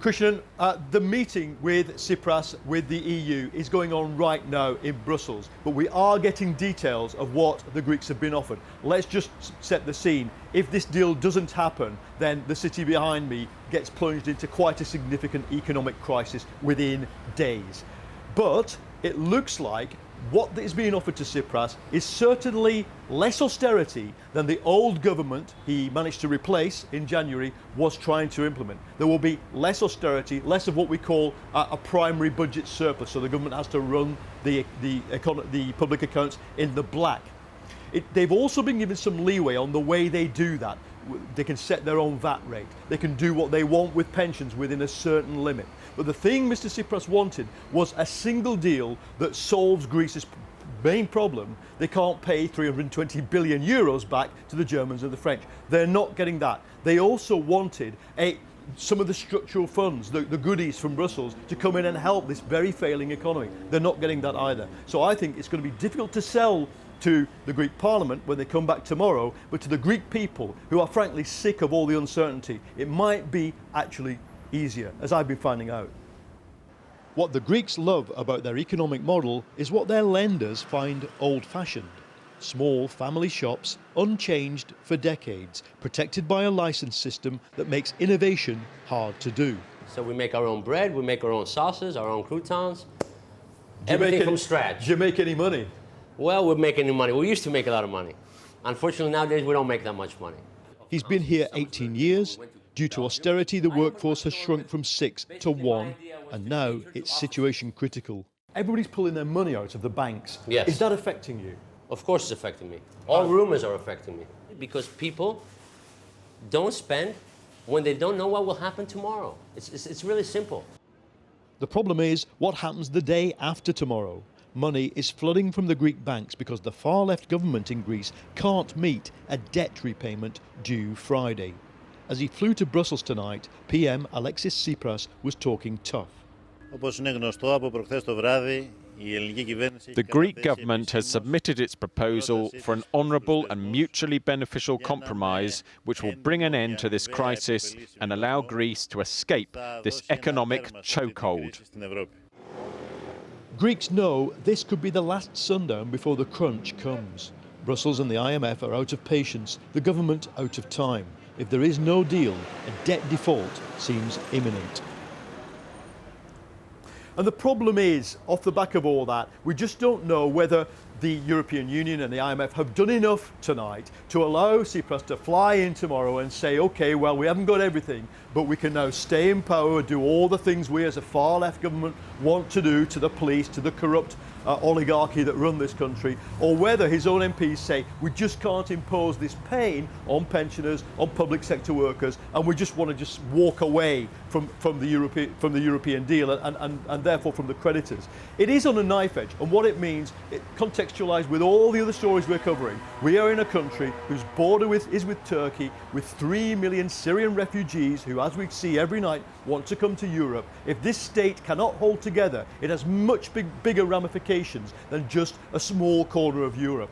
Christian, the meeting with Tsipras, with the EU, is going on right now in Brussels, but we are getting details of what the Greeks have been offered. Let's just set the scene. If this deal doesn't happen, then the city behind me gets plunged into quite a significant economic crisis within days. But it looks like what is being offered to Tsipras is certainly less austerity than the old government he managed to replace in January was trying to implement. There will be less austerity, less of what we call a primary budget surplus, so the government has to run the public accounts in the black. They've also been given some leeway on the way they do that. They can set their own VAT rate. They can do what they want with pensions within a certain limit. But the thing Mr. Tsipras wanted was a single deal that solves Greece's main problem. They can't pay 320 billion euros back to the Germans and the French. They're not getting that. They also wanted some of the structural funds, the goodies from Brussels, to come in and help this very failing economy. They're not getting that either. So I think it's going to be difficult to sell to the Greek Parliament when they come back tomorrow, but to the Greek people who are frankly sick of all the uncertainty, it might be actually easier, as I've been finding out. What the Greeks love about their economic model is what their lenders find old-fashioned. Small family shops, unchanged for decades, protected by a license system that makes innovation hard to do. So we make our own bread, we make our own sauces, our own croutons, everything from scratch. Do you make any money? Well, we're making new money. We used to make a lot of money. Unfortunately, nowadays we don't make that much money. He's been here 18 years. Due to austerity, the workforce has shrunk from 6 to 1, and now it's situation critical. Everybody's pulling their money out of the banks. Yes. Is that affecting you? Of course it's affecting me. All rumors are affecting me. Because people don't spend when they don't know what will happen tomorrow. It's really simple. The problem is what happens the day after tomorrow. Money is flooding from the Greek banks because the far-left government in Greece can't meet a debt repayment due Friday. As he flew to Brussels tonight, PM Alexis Tsipras was talking tough. The Greek government has submitted its proposal for an honourable and mutually beneficial compromise which will bring an end to this crisis and allow Greece to escape this economic chokehold. Greeks know this could be the last sundown before the crunch comes. Brussels and the IMF are out of patience, the government out of time. If there is no deal, a debt default seems imminent. And the problem is, off the back of all that, we just don't know whether the European Union and the IMF have done enough tonight to allow Tsipras to fly in tomorrow and say, OK, well, we haven't got everything, but we can now stay in power, do all the things we as a far-left government want to do to the police, to the corrupt oligarchy that run this country, or whether his own MPs say, we just can't impose this pain on pensioners, on public sector workers, and we just want to just walk away from the European deal and therefore from the creditors. It is on a knife edge, and what it means, contextualised with all the other stories we're covering, we are in a country whose border is with Turkey, with 3 million Syrian refugees who, as we see every night, want to come to Europe. If this state cannot hold together, it has much bigger ramifications than just a small corner of Europe.